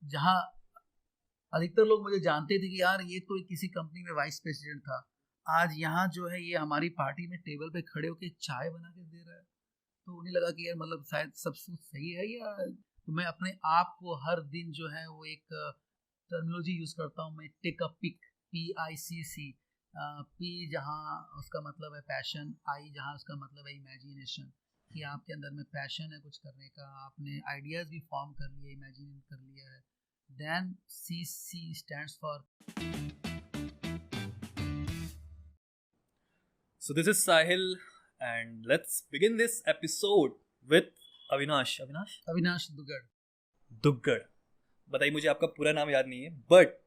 जहाँ अधिकतर लोग मुझे जानते थे कि यार ये तो किसी कंपनी में वाइस प्रेसिडेंट था, आज यहाँ जो है ये हमारी पार्टी में टेबल पे खड़े होकर चाय बना के दे रहा है। तो उन्हें लगा कि यार मतलब शायद सब कुछ सही है, या तो मैं अपने आप को हर दिन जो है वो एक टर्मिनोलॉजी यूज करता हूँ, मैं take a pick, PICC। P जहाँ उसका मतलब है पैशन, आई जहाँ उसका मतलब है इमेजिनेशन, कि आपके अंदर में पैशन है कुछ करने का, आपने आइडियाज भी फॉर्म कर लिए, इमेजिन कर लिया है। Then CC stands for। So this is Sahil and let's begin this episode with Avinash. Avinash Dugar. Duggar. बताइए, मुझे आपका पूरा नाम याद नहीं है, बट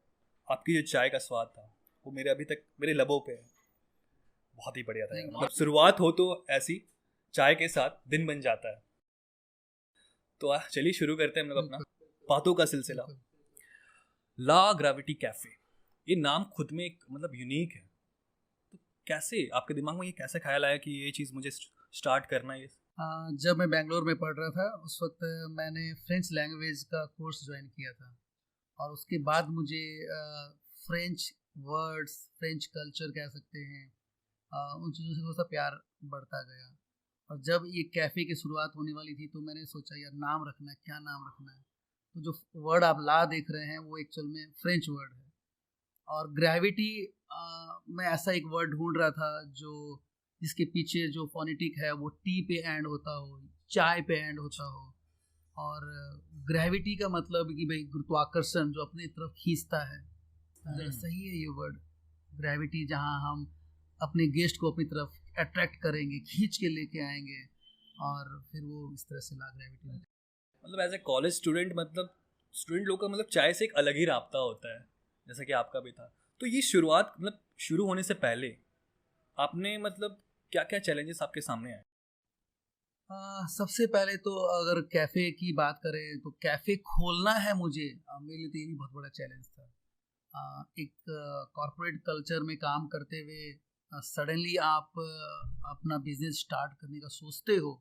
आपकी जो चाय का स्वाद था वो मेरे अभी तक मेरे लबों पे है। बहुत ही बढ़िया था यार। मतलब शुरुआत हो तो ऐसी चाय के साथ दिन बन जाता है। तो चलिए शुरू करते हैं हम लोग अपना बातों का सिलसिला। ला ग्रेविटी कैफे, ये नाम खुद में एक मतलब यूनिक है। तो कैसे आपके दिमाग में ये कैसे ख्याल आया कि ये चीज़ मुझे स्टार्ट करना है? जब मैं बेंगलोर में पढ़ रहा था उस वक्त मैंने फ्रेंच लैंग्वेज का कोर्स ज्वाइन किया था, और उसके बाद मुझे फ्रेंच वर्ड्स, फ्रेंच कल्चर कह सकते हैं, उन चीज़ों से थोड़ा सा प्यार बढ़ता गया। और जब ये कैफ़े की शुरुआत होने वाली थी तो मैंने सोचा यार नाम रखना है, क्या नाम रखना है। तो जो वर्ड आप ला देख रहे हैं वो एक्चुअल में फ्रेंच वर्ड है। और ग्रेविटी, मैं ऐसा एक वर्ड ढूंढ रहा था जो जिसके पीछे जो फोनेटिक है वो टी पे एंड होता हो, चाय पे एंड होता हो। और ग्रेविटी का मतलब कि भाई गुरुत्वाकर्षण जो अपनी तरफ खींचता है। सही है ये वर्ड ग्रेविटी, जहाँ हम अपने गेस्ट को अपनी तरफ अट्रैक्ट करेंगे, खींच के लेके आएंगे, और फिर वो इस तरह से ला ग्रेविटी। मतलब एज ए कॉलेज स्टूडेंट, मतलब स्टूडेंट लोग का मतलब चाय से एक अलग ही राब्ता होता है, जैसा कि आपका भी था। तो ये शुरुआत मतलब शुरू होने से पहले आपने मतलब क्या क्या चैलेंजेस आपके सामने आए? सबसे पहले तो अगर कैफ़े की बात करें तो कैफ़े खोलना है मुझे, मेरे लिए तो ये भी बहुत बड़ा चैलेंज था। एक कॉर्पोरेट कल्चर में काम करते हुए सडनली आप अपना बिजनेस स्टार्ट करने का सोचते हो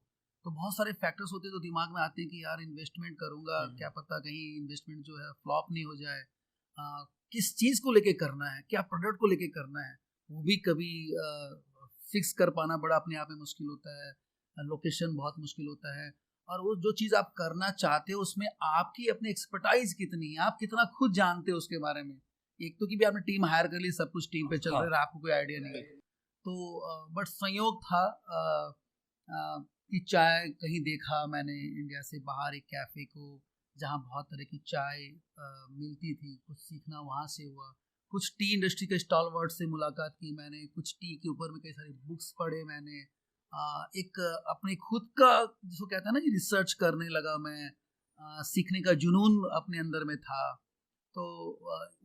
तो बहुत सारे फैक्टर्स होते हैं तो दिमाग में आते हैं कि यार इन्वेस्टमेंट करूँगा, क्या पता कहीं इन्वेस्टमेंट जो है फ्लॉप नहीं हो जाए। किस चीज़ को लेके करना है, क्या प्रोडक्ट को लेके करना है, वो भी कभी फिक्स कर पाना बड़ा अपने आप में मुश्किल होता है। लोकेशन बहुत मुश्किल होता है, और वो जो चीज़ आप करना चाहते हो उसमें आपकी अपनी एक्सपर्टाइज कितनी है, आप कितना खुद जानते हो उसके बारे में। एक तो कि भी आपने टीम हायर कर ली, सब कुछ टीम पे चल रहा है, आपको कोई आइडिया नहीं है। तो बट संयोग था कि चाय कहीं देखा मैंने इंडिया से बाहर एक कैफ़े को जहाँ बहुत तरह की चाय मिलती थी, कुछ सीखना वहाँ से हुआ। कुछ टी इंडस्ट्री के स्टॉलवर्ड से मुलाकात की मैंने, कुछ टी के ऊपर में कई सारी बुक्स पढ़े मैंने। एक अपने खुद का जिसको कहता है ना कि रिसर्च करने लगा मैं, सीखने का जुनून अपने अंदर में था। तो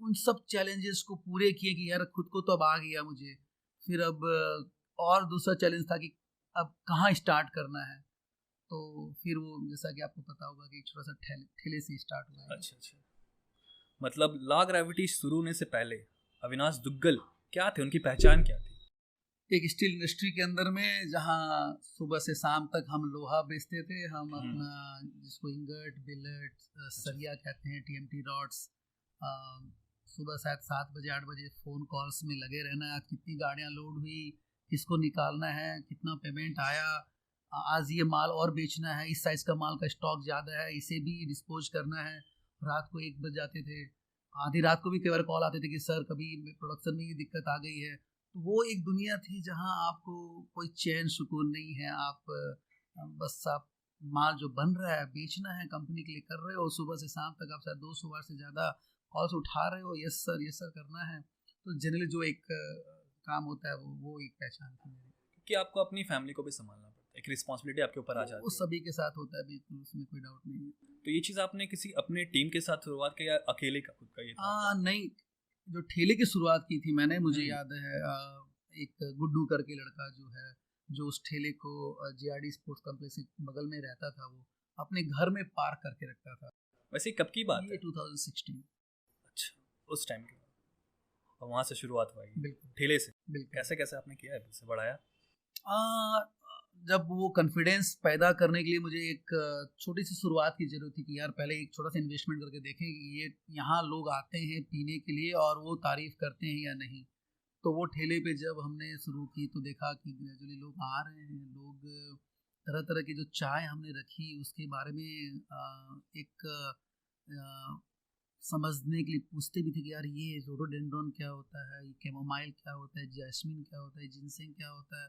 उन सब चैलेंजेस को पूरे किए कि यार खुद को तो अब आ गया मुझे। फिर अब और दूसरा चैलेंज था कि अब कहाँ स्टार्ट करना है। तो फिर वो जैसा कि आपको पता होगा कि छोटा सा ठेले से स्टार्ट हुआ। अच्छा। मतलब ला ग्रेविटी शुरू होने से पहले अविनाश दुग्गल क्या थे, उनकी पहचान क्या थी? एक स्टील इंडस्ट्री के अंदर में जहाँ सुबह से शाम तक हम लोहा बेचते थे, हम अपना जिसको इंगट, बिलेट, सरिया कहते हैं, TMT रॉड्स। सुबह शायद 7 बजे 8 बजे फ़ोन कॉल्स में लगे रहना है, कितनी गाड़ियाँ लोड हुई, किसको निकालना है, कितना पेमेंट आया, आज ये माल और बेचना है, इस साइज़ का माल का स्टॉक ज़्यादा है, इसे भी डिस्पोज करना है। रात को 1 बज जाते थे, आधी रात को भी कई बार कॉल आते थे कि सर कभी प्रोडक्शन में ये दिक्कत आ गई है। तो वो एक दुनिया थी जहाँ आपको कोई चैन सुकून नहीं है। आप बस आप माल जो बन रहा है बेचना है, कंपनी के लिए कर रहे हो, सुबह से शाम तक आप शायद 200 बार से ज़्यादा कॉल्स उठा रहे हो, यस सर करना है। तो जनरली जो एक काम होता है वो एक पहचान थी मेरी, क्योंकि आपको अपनी फैमिली को भी संभालना पड़ता है, एक रिस्पॉन्सिबिलिटी आपके ऊपर आ जाती है। वो सभी के साथ होता है, बिल्कुल उसमें कोई डाउट नहीं है। तो ये चीज़ आपने किसी अपने टीम के साथ शुरुआत की या अकेले का खुद का ये था? नहीं, जो ठेले की शुरुआत की थी मैंने, मुझे याद है एक गुड्डू करके लड़का जो है, जो उस ठेले को JRD स्पोर्ट्स कॉम्प्लेक्स के बगल में रहता था, वो अपने घर में पार्क करके रखता था। वैसे कब की बात है? 2016। अच्छा, उस टाइम की। और वहाँ से शुरुआत हुई बिल्कुल ठेले से। बिल्कुल। कैसे कैसे आपने किया है, से बढ़ाया? जब वो कॉन्फिडेंस पैदा करने के लिए मुझे एक छोटी सी शुरुआत की ज़रूरत थी कि यार पहले एक छोटा सा इन्वेस्टमेंट करके देखें कि ये यहाँ लोग आते हैं पीने के लिए और वो तारीफ़ करते हैं या नहीं। तो वो ठेले पे जब हमने शुरू की तो देखा कि ग्रेजुअली लोग आ रहे हैं, लोग तरह तरह की जो चाय हमने रखी उसके बारे में एक समझने के लिए पूछते भी थे कि यार ये रोडोडेंड्रॉन क्या होता है, ये कैमोमाइल क्या होता है, जैस्मिन क्या होता है, जिनसेंग क्या होता है।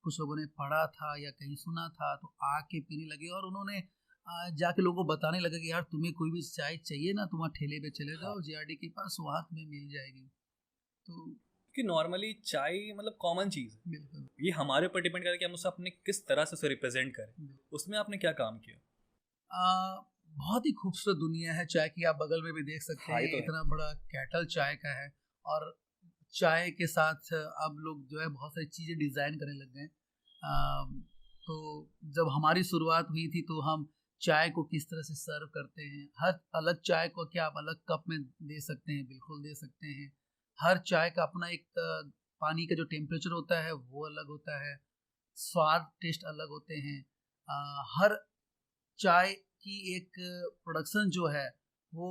कुछ लोगों ने पढ़ा था या कहीं सुना था तो आके पीने लगे और उन्होंने जाके लोगों को बताने लगा कि यार तुम्हें कोई भी चाय चाहिए ना, तुम वहाँ ठेले पे चले जाओ जेआरडी के पास, वहाँ तुम्हें मिल जाएगी। तो कि नॉर्मली चाय मतलब कॉमन चीज़ है, बिल्कुल ये हमारे ऊपर डिपेंड करे कि हम उसे अपने किस तरह से उसे रिप्रेजेंट करें। उसमें आपने क्या काम किया? बहुत ही खूबसूरत दुनिया है चाय की, आप बगल में भी देख सकते हाँ, ये हैं तो है। इतना बड़ा कैटल चाय का है। और चाय के साथ अब लोग जो है बहुत सारी चीज़ें डिज़ाइन करने लग गए। तो जब हमारी शुरुआत हुई थी तो हम चाय को किस तरह से सर्व करते हैं, हर अलग चाय को क्या आप अलग कप में दे सकते हैं, बिल्कुल दे सकते हैं। हर चाय का अपना एक पानी का जो टेम्परेचर होता है वो अलग होता है, स्वाद टेस्ट अलग होते हैं। हर चाय की एक प्रोडक्शन जो है वो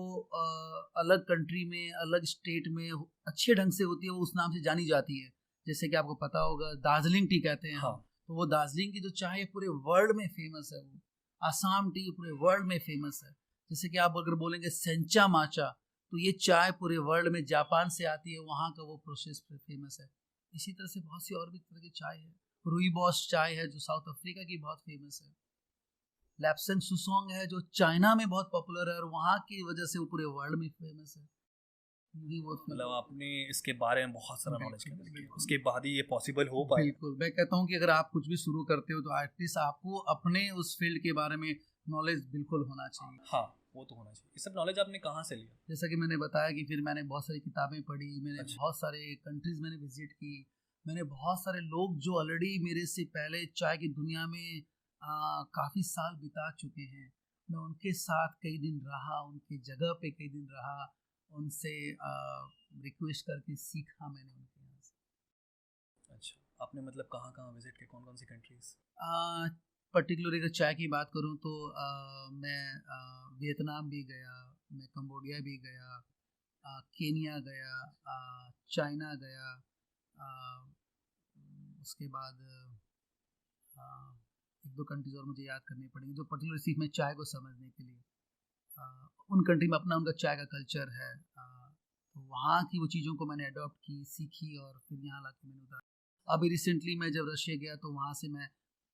अलग कंट्री में अलग स्टेट में अच्छे ढंग से होती है, वो उस नाम से जानी जाती है। जैसे कि आपको पता होगा दार्जिलिंग टी कहते हैं हाँ। हम, तो वो दार्जिलिंग की जो चाय है पूरे वर्ल्ड में फेमस है। वो आसाम टी पूरे वर्ल्ड में फेमस है। जैसे कि आप अगर बोलेंगे सेंचा माचा, तो ये चाय पूरे वर्ल्ड में जापान से आती है, वहाँ का वो प्रोसेस फेमस है। इसी तरह से बहुत सी और भी तरह की चाय है। रूईबॉस चाय है जो साउथ अफ्रीका की बहुत फेमस है। लैप्सन सुसोंग है जो चाइना में बहुत पॉपुलर है और वहाँ की वजह से वो पूरे वर्ल्ड में फेमस है। ये बहुत मतलब आपने इसके बारे में बहुत सारा नॉलेज बिल्कुल, गेन किया, बिल्कुल। उसके बाद ही ये पॉसिबल हो पाया। बिल्कुल, मैं कहता हूँ कि अगर आप कुछ भी शुरू करते हो तो एटलीस्ट आपको अपने उस फील्ड के बारे में नॉलेज बिल्कुल होना चाहिए। हाँ, वो तो होना चाहिए। ये सब नॉलेज आपने कहाँ से लिया? जैसा कि मैंने बताया कि फिर मैंने बहुत सारी किताबें पढ़ी, मैंने अच्छा। बहुत सारे कंट्रीज मैंने विजिट की, मैंने बहुत सारे लोग जो ऑलरेडी मेरे से पहले चाय की दुनिया में काफ़ी साल बिता चुके हैं, मैं उनके साथ कई दिन रहा, उनकी जगह पे कई दिन रहा, उनसे रिक्वेस्ट करके सीखा मैंने उनके यहाँ से। अच्छा, आपने मतलब कहाँ कहाँ विजिट किया, कौन कौन सी कंट्रीज? पर्टिकुलर अगर चाय की बात करूँ तो मैं वियतनाम भी गया, मैं कंबोडिया भी गया, केनिया गया, चाइना गया, अ, उसके बाद एक दो कंट्रीज और मुझे याद करनी पड़ेंगी जो पर्टिकुलर सिर्फ मैं चाय को समझने के लिए। उन कंट्री में अपना उनका चाय का कल्चर है, तो वहाँ की वो चीज़ों को मैंने अडॉप्ट की, सीखी और फिर यहाँ ला के मैंने उतारा। अभी रिसेंटली मैं जब रशिया गया तो वहाँ से मैं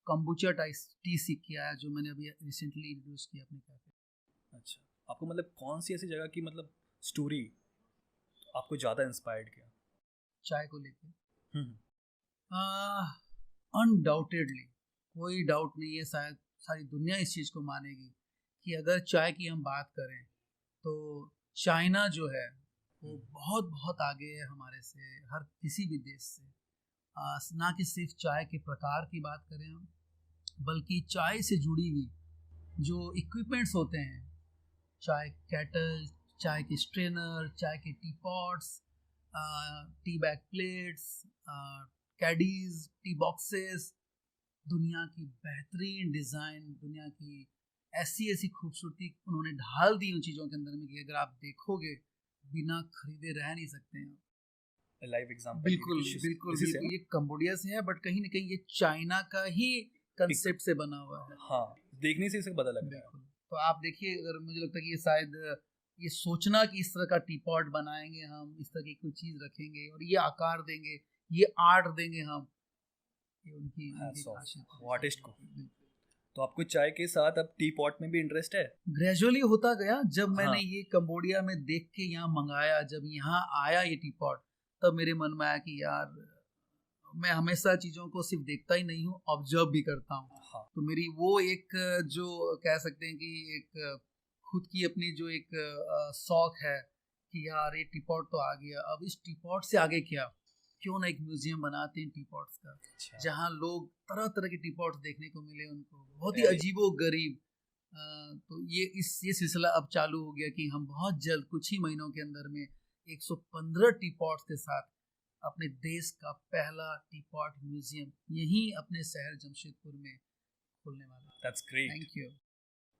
कम्बुचा टी सीख के आया जो मैंने अभी रिसेंटली इंट्रोड्यूस किया अपने कैफे। अच्छा, आपको मतलब कौन सी ऐसी जगह की मतलब स्टोरी आपको ज़्यादा इंस्पायर्ड किया चाय को लेके हम्म अनडाउटेडली कोई डाउट नहीं है, शायद सारी दुनिया इस चीज़ को मानेगी कि अगर चाय की हम बात करें तो चाइना जो है वो बहुत बहुत आगे है हमारे से, हर किसी भी देश से। ना कि सिर्फ चाय के प्रकार की बात करें हम, बल्कि चाय से जुड़ी हुई जो इक्विपमेंट्स होते हैं, चाय कैटल, चाय के स्ट्रेनर, चाय के T pots, tea bag plates, Caddy's, T boxes, दुनिया की बेहतरीन डिज़ाइन, दुनिया की ऐसी ऐसी खूबसूरती उन्होंने ढाल दी उन चीज़ों के अंदर में कि अगर आप देखोगे बिना खरीदे रह नहीं सकते हैं। Live example? बिल्कुल बिल्कुल बिल्कुल, ये कंबोडिया से है बट कहीं ना कहीं ये चाइना का ही कंसेप्ट से बना हुआ है। हाँ, देखने से इसे पता लग रहा है। बिल्कुल, तो आप देखिए, अगर मुझे लगता है कि ये शायद ये सोचना कि इस तरह का टी पॉट बनाएंगे हम, इस तरह की कोई चीज़ रखेंगे और ये आकार देंगे, ये आर्ट देंगे हम, ये उनकी उनकी खासियत है। आर्टिस्ट को। तो आपको चाय के साथ अब टी पॉट में भी इंटरेस्ट है? ग्रेजुअली होता गया, जब मैंने हाँ। ये कंबोडिया में देख के यहाँ मंगाया, जब यहाँ आया ये टी पॉट, तब मेरे मन में आया कि यार मैं हमेशा चीज़ों को सिर्फ देखता ही नहीं हूँ, ऑब्जर्व भी करता हूँ। हाँ। तो मेरी वो एक जो कह सकते हैं कि एक खुद की अपनी जो एक शौक है कि यार ये टी पॉट तो आ गया, अब इस टी पॉट से आगे क्या, क्यों ना एक म्यूजियम बनाते हैं टी पॉट्स का। अच्छा। जहाँ लोग तरह तरह के टी पॉट्स देखने को मिले उनको, बहुत ही अरे। अजीबो गरीब। तो ये सिलसिला अब चालू हो गया कि हम बहुत जल्द कुछ ही महीनों के अंदर में 115 टी पॉट्स के साथ अपने देश का पहला टी पॉट म्यूजियम यहीं अपने शहर जमशेदपुर में खोलने वाला है। That's great. Thank you.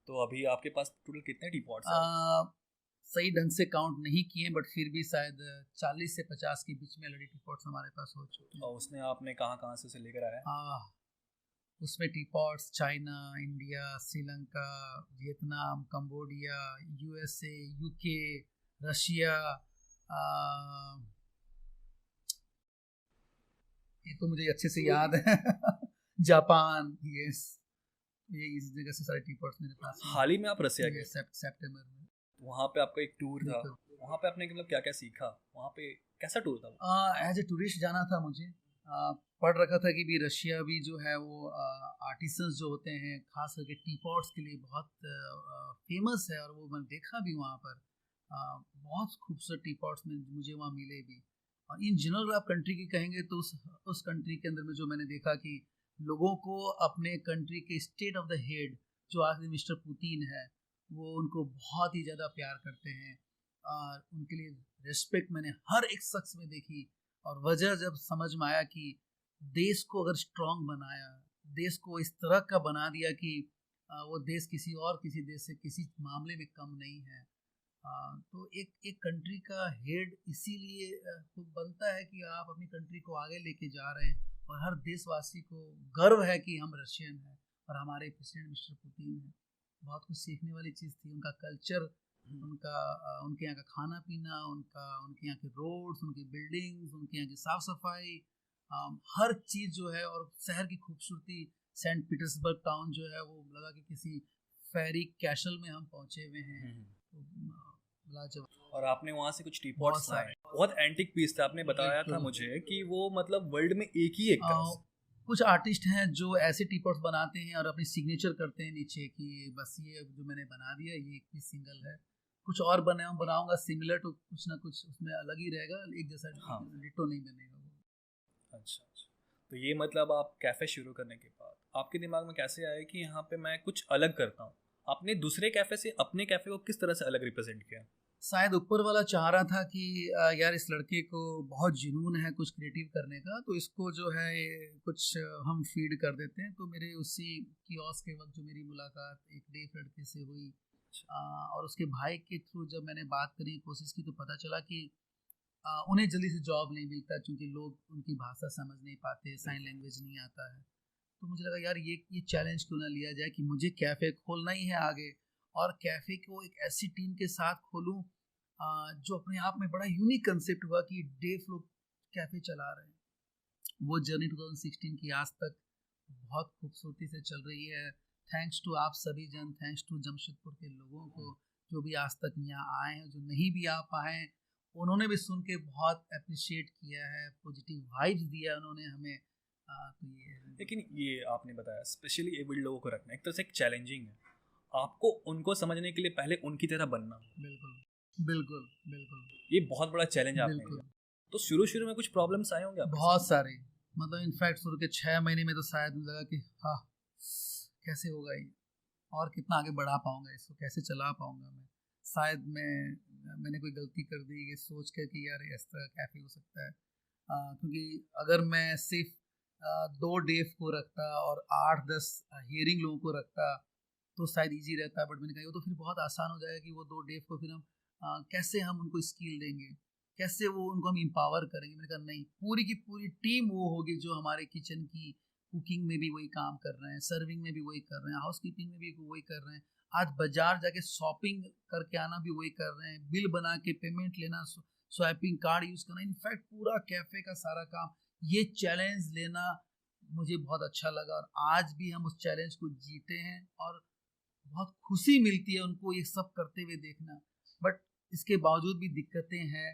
तो अभी आपके पास टोटल कितने टी पॉट्स हैं? सही ढंग से काउंट नहीं किए, बट फिर भी शायद 40 से 50 के बीच में ऑलरेडी टी पॉट्स हमारे पास हो चुके हैं। और उसने आपने कहाँ कहाँ से उसे लेकर आया? उसमें T pots China, India, Sri Lanka, Vietnam, Cambodia, USA, UK, Russia, ये तो मुझे अच्छे से याद है जापान, यस, ये इस जगह से सारे टी पॉट्स मेरे पास हैं। हाल ही में आप रसिया गए, सितंबर में। वहाँ पे आपका एक टूर था, वहाँ पे आपने मतलब क्या क्या सीखा? वहाँ पे कैसा टूर था? एज ए टूरिस्ट जाना था मुझे। पढ़ रखा था कि भी रशिया भी जो है वो आर्टिसंस जो होते हैं खास करके टी पॉट्स के लिए बहुत फेमस है, और वो मैंने देखा भी वहाँ पर। बहुत खूबसूरत टी पॉट्स में मुझे वहाँ मिले भी। और इन जनरल आप कंट्री की कहेंगे तो उस कंट्री के अंदर में जो मैंने देखा कि लोगों को अपने कंट्री के स्टेट ऑफ द हेड जो आज मिस्टर पुतिन है वो उनको बहुत ही ज़्यादा प्यार करते हैं, और उनके लिए रिस्पेक्ट मैंने हर एक शख्स में देखी। और वजह जब समझ में आया कि देश को अगर स्ट्रांग बनाया, देश को इस तरह का बना दिया कि वो देश किसी देश से किसी मामले में कम नहीं है। तो एक कंट्री का हेड इसीलिए तो बनता है कि आप अपनी कंट्री को आगे लेके जा रहे हैं, और हर देशवासी को गर्व है कि हम रशियन हैं और हमारे प्रेसिडेंट मिस्टर पुतिन हैं। बहुत कुछ सीखने वाली चीज़ थी, उनका कल्चर, उनके यहाँ का खाना पीना, उनके यहाँ के रोड्स, उनकी बिल्डिंग्स, उनके यहाँ की साफ सफाई, हर चीज़ जो है, और शहर की खूबसूरती। सेंट पीटर्सबर्ग टाउन जो है वो लगा कि किसी फेरी कैसल में हम पहुँचे हुए हैं। और आपने वहाँ से कुछ टी पॉट्स लाए, बहुत एंटिक पीस था, आपने बताया था मुझे कि वो मतलब वर्ल्ड में एक ही एक था। कुछ आर्टिस्ट हैं जो ऐसे टी पॉट्स बनाते हैं और अपनी सिग्नेचर करते हैं नीचे कि बस ये जो मैंने बना दिया ये एक ही सिंगल है। कुछ और बनाऊंगा सिमिलर, तो कुछ ना कुछ उसमें अलग ही रहेगा, एक जैसा डिटो नहीं बनेगा वो। अच्छा, तो ये मतलब आप कैफ़े शुरू करने के बाद आपके दिमाग में कैसे आया कि यहाँ पे मैं कुछ अलग करता हूँ? आपने दूसरे कैफ़े से अपने कैफ़े को किस तरह से अलग रिप्रेजेंट किया? शायद ऊपर वाला चाह रहा था कि यार इस लड़के को बहुत जुनून है कुछ क्रिएटिव करने का, तो इसको जो है कुछ हम फीड कर देते हैं। तो मेरे उसी कियोस्क के वक्त जो मेरी मुलाकात एक डेफ लड़के से हुई, और उसके भाई के थ्रू जब मैंने बात करने की कोशिश की तो पता चला कि उन्हें जल्दी से जॉब नहीं मिलता, क्योंकि लोग उनकी भाषा समझ नहीं पाते, साइन लैंग्वेज नहीं आता है। तो मुझे लगा यार ये चैलेंज क्यों ना लिया जाए कि मुझे कैफ़े खोलना ही है आगे, और कैफ़े को एक ऐसी टीम के साथ खोलूं जो अपने आप में बड़ा यूनिक कंसेप्ट हुआ कि डेफ लोग कैफ़े चला रहे हैं। वो जर्नी 2016 की आज तक बहुत खूबसूरती से चल रही है, थैंक्स टू आप सभी जन, थैंक्स टू जमशेदपुर के लोगों को जो भी आज तक यहाँ आए हैं, जो नहीं भी आ पाए उन्होंने भी सुन के बहुत अप्रिशिएट किया है, पॉजिटिव वाइब्स दिया उन्होंने हमें। तो ये लेकिन ये आपने बताया स्पेशली एबल्ड लोगों को रखना एक तरह से एक चैलेंजिंग है, आपको उनको समझने के लिए पहले उनकी तरह बनना। बिल्कुल बिल्कुल बिल्कुल, ये बहुत बड़ा चैलेंज आपने लिया। तो शुरू में कुछ प्रॉब्लम्स आए होंगे? बहुत सारे, मतलब इनफैक्ट शुरू के 6 महीने में तो शायद मुझे लगा कि हाँ कैसे होगा ये, और कितना आगे बढ़ा पाऊंगा इसको, कैसे चला पाऊंगा मैं, शायद मैंने कोई गलती कर दी ये सोच कर कि यार इस तरह कैफे हो सकता है। क्योंकि अगर मैं सिर्फ 2 डेफ को रखता और 8-10 हियरिंग लोगों को रखता तो शायद इजी रहता, बट मैंने कहा वो तो फिर बहुत आसान हो जाएगा कि वो 2 डेफ को फिर हम कैसे हम उनको स्किल देंगे, कैसे वो उनको हम एम्पावर करेंगे। मैंने कहा नहीं, पूरी की पूरी टीम वो होगी जो हमारे किचन की कुकिंग में भी वही काम कर रहे हैं, सर्विंग में भी वही कर रहे हैं, हाउस कीपिंग में भी वही कर रहे हैं, आज बाजार जाके शॉपिंग करके आना भी वही कर रहे हैं, बिल बना के पेमेंट लेना, स्वैपिंग कार्ड यूज़ करना, इनफैक्ट पूरा कैफ़े का सारा काम। ये चैलेंज लेना मुझे बहुत अच्छा लगा, और आज भी हम उस चैलेंज को जीते हैं और बहुत खुशी मिलती है उनको ये सब करते हुए देखना। बट इसके बावजूद भी दिक्कतें हैं,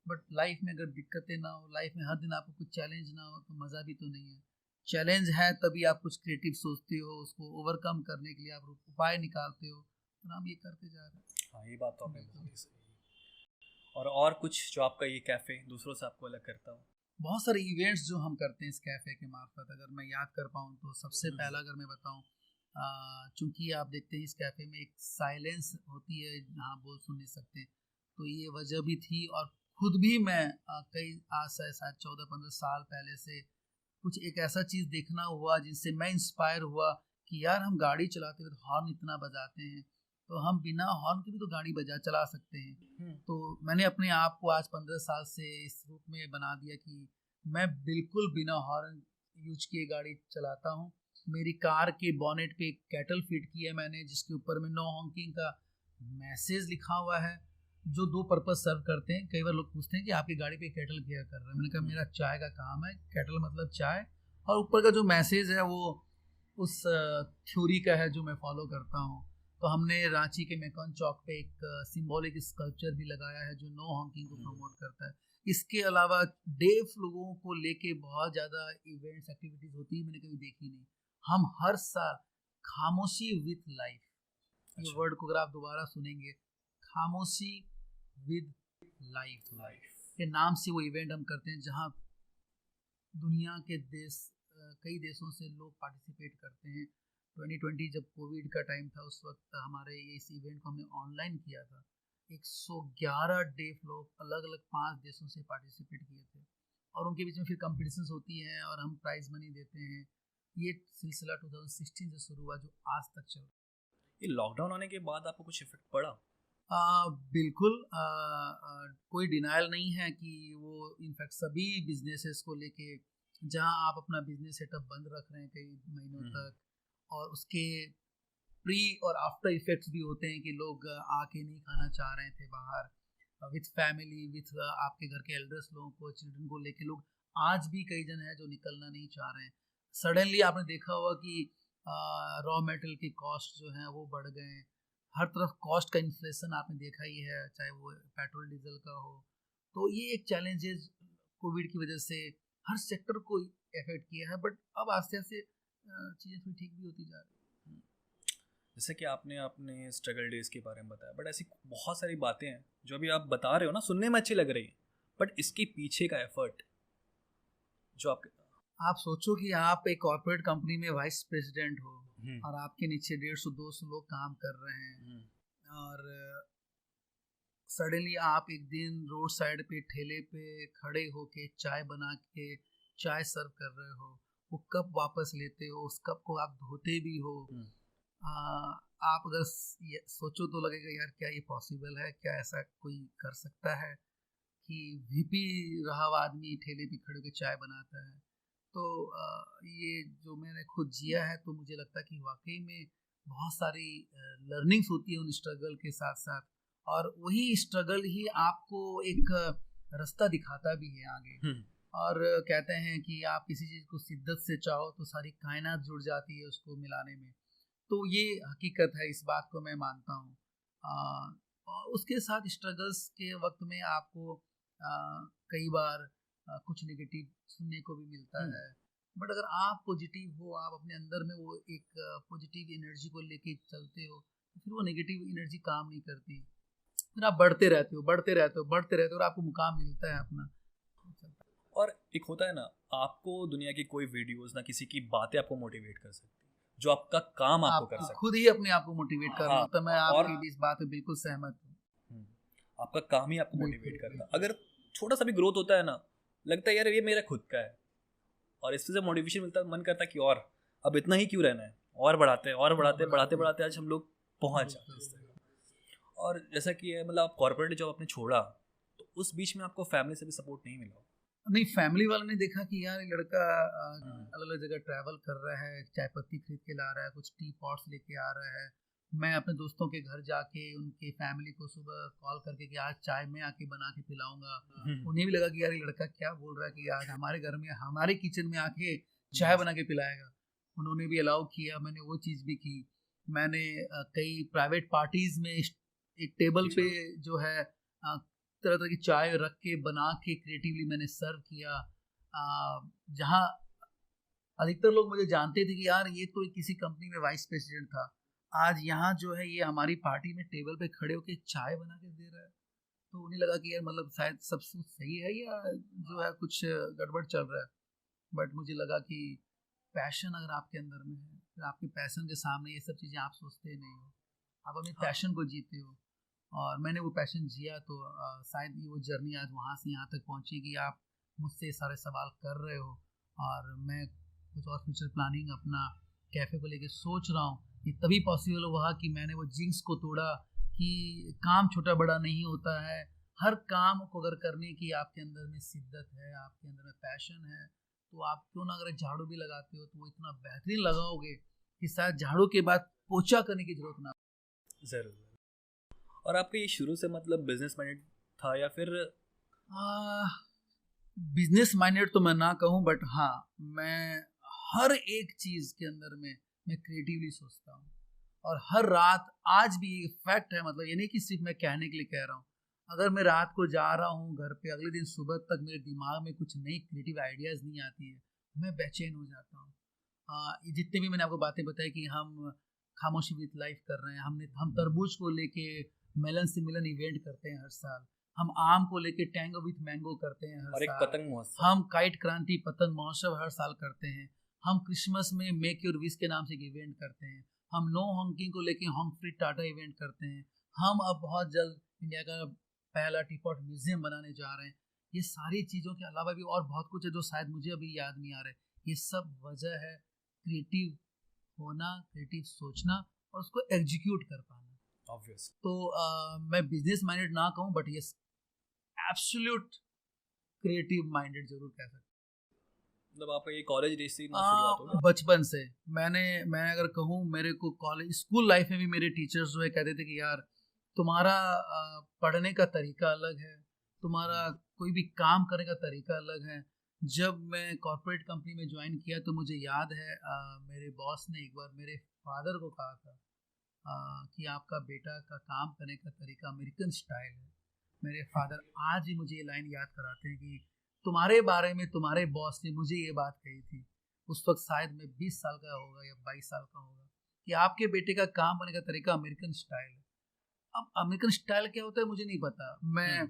बट लाइफ में अगर दिक्कतें ना हो, लाइफ में हर दिन आपको कुछ चैलेंज ना हो तो मज़ा भी तो नहीं है। चैलेंज है तभी आप कुछ क्रिएटिव सोचते हो, उसको ओवरकम करने के लिए आप उपाय निकालते हो, और हम ये करते जा रहे हैं। हाँ, ये बात तो आपने बहुत ही सही है। और कुछ जो आपका ये कैफ़े दूसरों से आपको अलग करता हो? बहुत सारे इवेंट्स जो हम करते हैं इस कैफ़े के मार्फत, अगर मैं याद कर पाऊँ तो सबसे पहला अगर मैं बताऊँ, चूँकि आप देखते हैं इस कैफ़े में एक साइलेंस होती है, जहाँ बोल सुन नहीं सकते, तो ये वजह भी थी। और खुद भी मैं कई आज से शायद 14-15 साल पहले से कुछ एक ऐसा चीज़ देखना हुआ जिससे मैं इंस्पायर हुआ कि यार हम गाड़ी चलाते हुए तो हॉर्न इतना बजाते हैं, तो हम बिना हॉर्न के भी तो गाड़ी बजा चला सकते हैं। तो मैंने अपने आप को आज 15 साल से इस रूप में बना दिया कि मैं बिल्कुल बिना हॉर्न यूज किए गाड़ी चलाता हूँ। मेरी कार के बॉनेट पे एक कैटल फिट की है मैंने, जिसके ऊपर में नो हॉन्किंग का मैसेज लिखा हुआ है, जो 2 पर्पस सर्व करते हैं। कई बार लोग पूछते हैं कि आपकी गाड़ी पे कैटल क्या कर रहा है, मैंने कहा मेरा चाय का काम है, कैटल मतलब चाय, और ऊपर का जो मैसेज है वो उस थ्योरी का है जो मैं फॉलो करता हूँ। तो हमने रांची के मेकॉन चौक पे एक सिंबॉलिक स्कल्पचर भी लगाया है जो नो हॉन्किंग को प्रमोट करता है। इसके अलावा डेफ लोगों को लेके बहुत ज़्यादा इवेंट्स एक्टिविटीज़ होती है, मैंने कभी देखी नहीं। हम हर साल खामोशी विथ लाइफ, ये वर्ड को अगर आप दोबारा सुनेंगे, खामोशी विद लाइफ के नाम से वो इवेंट हम करते हैं, जहाँ दुनिया के देश कई देशों से लोग पार्टिसिपेट करते हैं। 2020 जब कोविड का टाइम था, उस वक्त हमारे इस इवेंट को हमने ऑनलाइन किया था। 111 डेफ लोग अलग अलग 5 देशों से पार्टिसिपेट किए थे, और उनके बीच में फिर कॉम्पिटिशन्स होती हैं और हम प्राइज मनी देते हैं। ये सिलसिला 2016 से शुरू हुआ जो आज तक चल रहा है। ये लॉकडाउन आने के बाद आपको कुछ इफेक्ट पड़ा? बिल्कुल, कोई डिनायल नहीं है कि वो इनफैक्ट सभी बिजनेसेस को लेके, जहां आप अपना बिजनेस सेटअप बंद रख रहे हैं कई महीनों तक, और उसके प्री और आफ्टर इफेक्ट्स भी होते हैं कि लोग आके नहीं खाना चाह रहे थे बाहर विथ फैमिली, विथ आपके घर के एल्डर्स लोगों को, चिल्ड्रन को लेके लोग आज भी कई जन हैं जो निकलना नहीं चाह रहे हैं। सडनली आपने देखा होगा कि रॉ मेटेरियल की कॉस्ट जो है वो बढ़ गए हैं, हर तरफ कॉस्ट का इन्फ्लेशन आपने देखा ही है, चाहे वो पेट्रोल डीजल का हो। तो ये एक चैलेंजेस कोविड की वजह से हर सेक्टर को इफेक्ट किया है, बट अब आस्ते आस्ते चीज़ें थोड़ी ठीक भी होती जा रही है। जैसे कि आपने अपने स्ट्रगल डेज के बारे में बताया, बट ऐसी बहुत सारी बातें हैं जो अभी आप बता रहे हो ना, सुनने में अच्छी लग रही है, बट इसके पीछे का एफर्ट जो आप सोचो कि आप एक कॉर्पोरेट कंपनी में वाइस प्रेसिडेंट हो और आपके नीचे 150-200 लोग काम कर रहे हैं, और सडनली आप एक दिन रोड साइड पे ठेले पे खड़े होके चाय बना के चाय सर्व कर रहे हो, वो कप वापस लेते हो, उस कप को आप धोते भी हो। आप अगर सोचो तो लगेगा यार क्या ये पॉसिबल है, क्या ऐसा कोई कर सकता है कि वीपी रहा हुआ आदमी ठेले पे खड़े होकर चाय बनाता है। तो ये जो मैंने खुद जिया है, तो मुझे लगता है कि वाकई में बहुत सारी लर्निंग्स होती है उन स्ट्रगल के साथ साथ, और वही स्ट्रगल ही आपको एक रास्ता दिखाता भी है आगे। और कहते हैं कि आप किसी चीज़ को शिद्दत से चाहो तो सारी कायनात जुड़ जाती है उसको मिलाने में। तो ये हकीकत है, इस बात को मैं मानता हूँ। और उसके साथ स्ट्रगल्स के वक्त में आपको कई बार कुछ नेगेटिव सुनने को भी मिलता है, बट अगर आप पॉजिटिव हो, आप अपने अंदर में वो एक पॉजिटिव एनर्जी को लेके चलते हो, तो फिर वो नेगेटिव एनर्जी काम नहीं करती, फिर आप बढ़ते रहते हो और आपको मुकाम मिलता है अपना। और एक होता है ना, आपको दुनिया की कोई वीडियोस ना किसी की बातें आपको मोटिवेट कर सकती है, जो आपका काम आपको कर सकता है। खुद ही अपने आप को मोटिवेट करना होता है। मैं आपकी इस बात पे बिल्कुल सहमत हूँ। आपका काम ही आपको मोटिवेट करता है। अगर छोटा सा भी ग्रोथ होता है ना, लगता है यार ये मेरा खुद का है, और इससे जब मोटिवेशन मिलता है मन करता है कि और अब इतना ही क्यों रहना है, और बढ़ाते आज हम लोग पहुंच जाते हैं। और जैसा कि मतलब आप कॉर्पोरेट जॉब आपने छोड़ा, तो उस बीच में आपको फैमिली से भी सपोर्ट नहीं मिला? नहीं, फैमिली वालों ने देखा कि यार लड़का अलग अलग जगह ट्रैवल कर रहा है, चाय पत्ती खरीद के ला रहा है, कुछ टी पॉट्स लेके आ रहा है। मैं अपने दोस्तों के घर जाके उनकी फैमिली को सुबह कॉल करके कि आज चाय मैं आके बना के पिलाऊंगा। उन्हें भी लगा कि यार ये लड़का क्या बोल रहा है कि आज हमारे घर में हमारे किचन में आके चाय बना के पिलाएगा। उन्होंने भी अलाउ किया, मैंने वो चीज़ भी की। मैंने कई प्राइवेट पार्टीज में एक टेबल पे जो है तरह तरह की चाय रख के बना के क्रिएटिवली मैंने सर्व किया, जहाँ अधिकतर लोग मुझे जानते थे कि यार ये तो किसी कंपनी में वाइस प्रेसिडेंट था, आज यहाँ जो है ये हमारी पार्टी में टेबल पे खड़े होके चाय बना के दे रहा है। तो उन्हें लगा कि यार मतलब शायद सब कुछ सही है या जो है कुछ गड़बड़ चल रहा है। बट मुझे लगा कि पैशन अगर आपके अंदर में है, फिर आपके पैशन के सामने ये सब चीज़ें आप सोचते नहीं हो, आप अपने पैशन को जीते हो। और मैंने वो पैशन जिया, तो शायद ये वो जर्नी आज वहाँ से यहाँ तक पहुँची कि आप मुझसे सारे सवाल कर रहे हो, और मैं कुछ और फ्यूचर प्लानिंग अपना कैफ़े को लेके सोच रहा हूँ। ये तभी पॉसिबल हुआ कि मैंने वो जिंक्स को तोड़ा कि काम छोटा बड़ा नहीं होता है। हर काम को अगर करने की आपके अंदर में शिद्दत है, आपके अंदर में पैशन है, तो आप क्यों ना, अगर झाड़ू भी लगाते हो तो वो इतना बेहतरीन लगाओगे कि शायद झाड़ू के बाद पोछा करने की जरूरत ना। जरूर। और आपका ये शुरू से मतलब बिजनेस माइंडेड था या फिर? बिजनेस माइंडेड तो मैं ना कहूँ, बट हाँ, मैं हर एक चीज़ के अंदर में मैं क्रिएटिवली सोचता हूँ, और हर रात आज भी ये फैक्ट है, मतलब ये नहीं कि सिर्फ मैं कहने के लिए कह रहा हूँ। अगर मैं रात को जा रहा हूँ घर पे, अगले दिन सुबह तक मेरे दिमाग में कुछ नई क्रिएटिव आइडियाज़ नहीं आती है, मैं बेचैन हो जाता हूँ। ये जितने भी मैंने आपको बातें बताई कि हम खामोशी विद लाइफ कर रहे हैं, हम तरबूज को लेके मेलन से मिलन इवेंट करते हैं हर साल, हम आम को लेके टैंगो विथ मैंगो करते हैं हर और एक साल, पतंग महोत्सव, हम काइट क्रांति पतंग महोत्सव हर साल करते हैं, हम क्रिसमस में मेक योर विश के नाम से एक इवेंट करते हैं, हम नो हॉन्किंग को लेके हॉन्क फ्री टाटा इवेंट करते हैं, हम अब बहुत जल्द इंडिया का पहला टीपॉट म्यूजियम बनाने जा रहे हैं। ये सारी चीज़ों के अलावा भी और बहुत कुछ है जो शायद मुझे अभी याद नहीं आ रहा है। ये सब वजह है क्रिएटिव होना, क्रिएटिव सोचना और उसको एग्जीक्यूट कर पाना। ऑब्वियस। तो मैं बिजनेस माइंडेड ना कहूँ, बट ये एब्सोल्यूट क्रिएटिव माइंडेड जरूर कह सकते। मतलब आपका ये कॉलेज डेज से शुरुआत हो गया? बचपन से मैं अगर कहूँ, मेरे को कॉलेज स्कूल लाइफ में भी मेरे टीचर्स जो है कहते थे कि यार तुम्हारा पढ़ने का तरीका अलग है, तुम्हारा कोई भी काम करने का तरीका अलग है। जब मैं कॉर्पोरेट कंपनी में ज्वाइन किया तो मुझे याद है मेरे बॉस ने एक बार मेरे फादर को कहा था कि आपका बेटा का काम करने का तरीका अमेरिकन स्टाइल है। मेरे फादर आज भी मुझे ये लाइन याद कराते हैं कि तुम्हारे बारे में तुम्हारे बॉस ने मुझे ये बात कही थी। उस वक्त शायद मैं 20 साल का होगा या 22 साल का होगा, कि आपके बेटे का काम करने का तरीका अमेरिकन स्टाइल है। अब अमेरिकन स्टाइल क्या होता है मुझे नहीं पता। मैं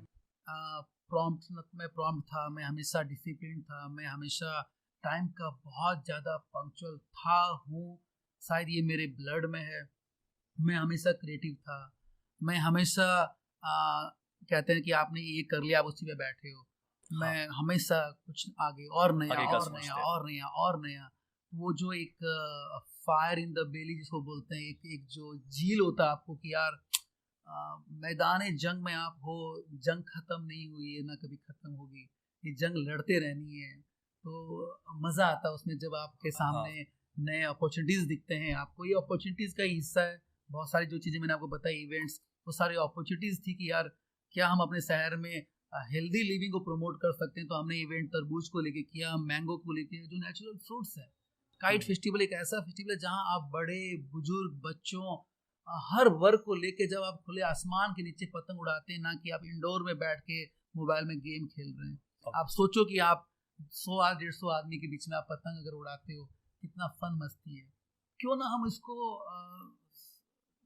प्रॉम्प्ट था, मैं हमेशा डिसिप्लिन था, मैं हमेशा टाइम का बहुत ज़्यादा पंक्चुअल था हूँ, शायद ये मेरे ब्लड में है। मैं हमेशा क्रिएटिव था, मैं हमेशा कहते हैं कि आपने ये कर लिया, आप उसी पे बैठे हो। मैं हमेशा कुछ आगे और नया और नया और नया और नया। वो जो एक फायर इन द बेली जिसको बोलते हैं, एक जो झील होता है आपको कि यार मैदान जंग में आप हो, जंग खत्म नहीं हुई है, ना कभी खत्म होगी, ये जंग लड़ते रहनी है। तो मज़ा आता है उसमें जब आपके सामने नए अपॉर्चुनिटीज़ दिखते हैं। आपको ये अपॉर्चुनिटीज़ का ही हिस्सा है। बहुत सारी जो चीज़ें मैंने आपको बताई इवेंट्स, वो सारी अपॉर्चुनिटीज़ थी कि यार क्या हम अपने शहर में हेल्दी लिविंग को प्रमोट कर सकते हैं। तो हमने इवेंट तरबूज को लेके किया, मैंगो को लेके, जो नेचुरल फ्रूट्स है। काइट फेस्टिवल एक ऐसा फेस्टिवल है जहाँ आप बड़े बुजुर्ग बच्चों हर वर्ग को लेके जब आप खुले आसमान के नीचे पतंग उड़ाते हैं, ना कि आप इंडोर में बैठ के मोबाइल में गेम खेल रहे हैं। आप सोचो कि आप 100-150 आदमी के बीच में आप पतंग अगर उड़ाते हो, कितना फन मस्ती है। क्यों ना हम इसको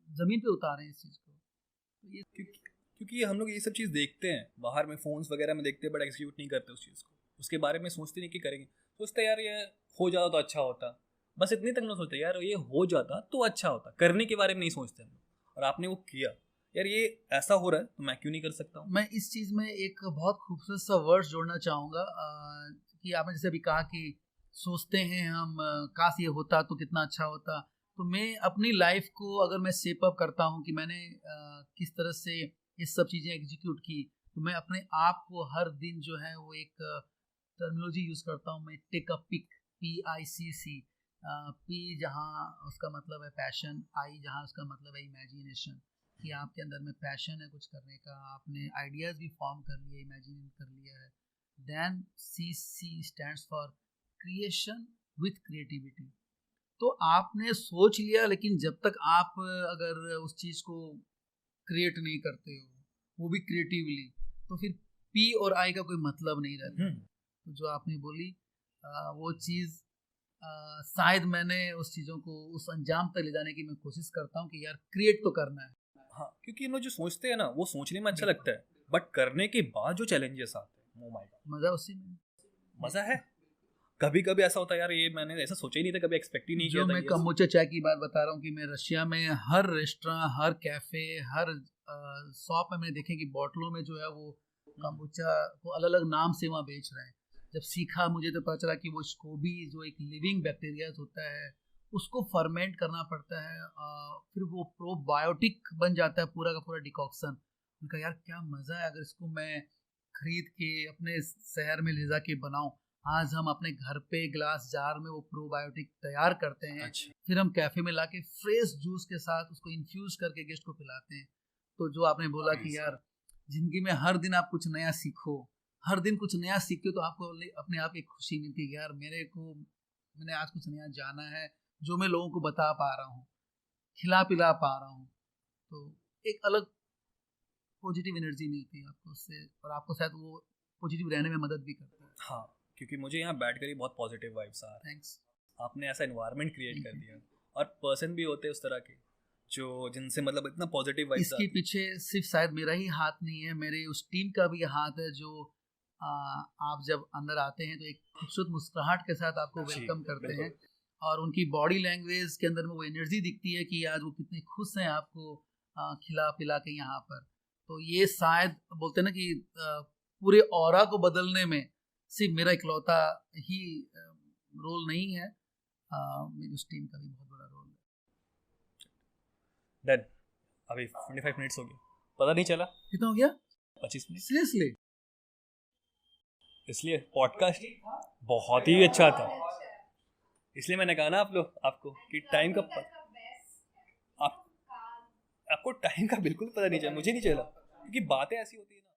जमीन पे उतारें इस चीज़ को। तो ये क्योंकि हम लोग ये सब चीज़ देखते हैं बाहर में, फोन्स वगैरह में देखते हैं, बट एग्जीक्यूट नहीं करते उस चीज़ को। उसके बारे में सोचते नहीं कि करेंगे, सोचते यार ये हो जाता तो अच्छा होता, बस इतनी तक ना सोचते यार ये हो जाता तो अच्छा होता। करने के बारे में नहीं सोचते हम लोग। और आपने वो किया, यार ये ऐसा हो रहा है तो मैं क्यों नहीं कर सकता हूँ। मैं इस चीज़ में एक बहुत खूबसूरत सा वर्ड जोड़ना चाहूँगा कि आपने जैसे अभी कहा कि सोचते हैं हम काश ये होता तो कितना अच्छा होता। तो मैं अपनी लाइफ को अगर मैं शेप अप करता हूँ कि मैंने किस तरह से ये सब चीज़ें एग्जीक्यूट की, तो मैं अपने आप को हर दिन जो है वो एक टर्मिनोलॉजी यूज़ करता हूँ। मैं take a pick, PICC। P जहाँ उसका मतलब है पैशन, आई जहाँ उसका मतलब है इमेजिनेशन, कि आपके अंदर में पैशन है कुछ करने का, आपने आइडियाज़ भी फॉर्म कर लिए, इमेजिन कर लिया है। Then CC stands for creation with creativity. तो आपने सोच लिया, लेकिन जब तक आप अगर उस चीज़ को क्रिएट नहीं करते हो, वो भी क्रिएटिवली, तो फिर P और I का कोई मतलब नहीं रहता। तो जो आपने बोली वो चीज़ शायद मैंने उस चीज़ों को उस अंजाम तक ले जाने की मैं कोशिश करता हूँ कि यार क्रिएट तो करना है। हाँ, क्योंकि हम लोग जो सोचते हैं ना वो सोचने में अच्छा लगता है, बट करने के बाद जो चैलेंजेस आते हैं, ओ माय गॉड, मज़ा उसी में, मज़ा है। कभी कभी ऐसा होता है यार ये मैंने ऐसा सोचा ही नहीं था, कभी एक्सपेक्ट ही नहीं किया था। जो मैं कम्बुचा चाय की बात बता रहा हूँ कि मैं रशिया में हर रेस्टोरेंट, हर कैफ़े, हर शॉप में मैंने देखे कि बॉटलों में जो है वो कम्बुचा को अलग अलग नाम से वहाँ बेच रहे हैं। जब सीखा मुझे तो पता चला कि वो स्कोबी जो एक लिविंग बैक्टीरिया होता है उसको फर्मेंट करना पड़ता है, फिर वो प्रोबायोटिक बन जाता है पूरा का पूरा डिकॉक्शन। उनका यार क्या मज़ा है अगर इसको मैं खरीद के अपने शहर में ले जा के बनाऊँ। आज हम अपने घर पे ग्लास जार में वो प्रोबायोटिक तैयार करते हैं। अच्छा। फिर हम कैफे में लाके फ्रेश जूस के साथ उसको इन्फ्यूज करके गेस्ट को पिलाते हैं। तो जो आपने बोला कि यार जिंदगी में हर दिन आप कुछ नया सीखो, हर दिन कुछ नया सीखते हो तो आपको अपने आप एक खुशी मिलती है कि यार मैंने आज कुछ नया जाना है जो मैं लोगों को बता पा रहा हूँ, खिला पिला पा रहा हूँ। तो एक अलग पॉजिटिव एनर्जी मिलती है आपको उससे, और आपको शायद वो पॉजिटिव रहने में मदद भी करता है। हाँ, क्योंकि मुझे यहाँ बैठ कर ही बहुत पॉजिटिव वाइब्स आ रहे हैं। थैंक्स। आपने ऐसा एनवायरनमेंट क्रिएट कर दिया, और पर्सन भी होते हैं उस तरह के जो जिनसे मतलब इतना पॉजिटिव वाइब्स इसके पीछे सिर्फ शायद मेरा ही हाथ नहीं है, मेरे उस टीम का भी हाथ है जो आप जब अंदर आते हैं तो एक खूबसूरत मुस्कुराहट के साथ आपको वेलकम करते हैं, और उनकी बॉडी लैंग्वेज के अंदर में वो एनर्जी दिखती है कि आज वो कितने खुश हैं आपको खिला पिला के यहाँ पर। तो ये शायद बोलते हैं ना कि पूरे ऑरा को बदलने में सिर्फ मेरा इकलौता ही रोल नहीं है, मेरी उस टीम का भी बहुत बड़ा रोल है। डन। अभी 25 मिनट्स हो गए, पता नहीं चला कितना हो गया? 25 मिनट। सीरियसली? इसलिए पॉडकास्ट बहुत ही अच्छा था, इसलिए मैंने कहा ना आपको कि टाइम का आपको टाइम का बिल्कुल पता नहीं चला, मुझे नहीं चला, क्योंकि बातें ऐसी होती है ना।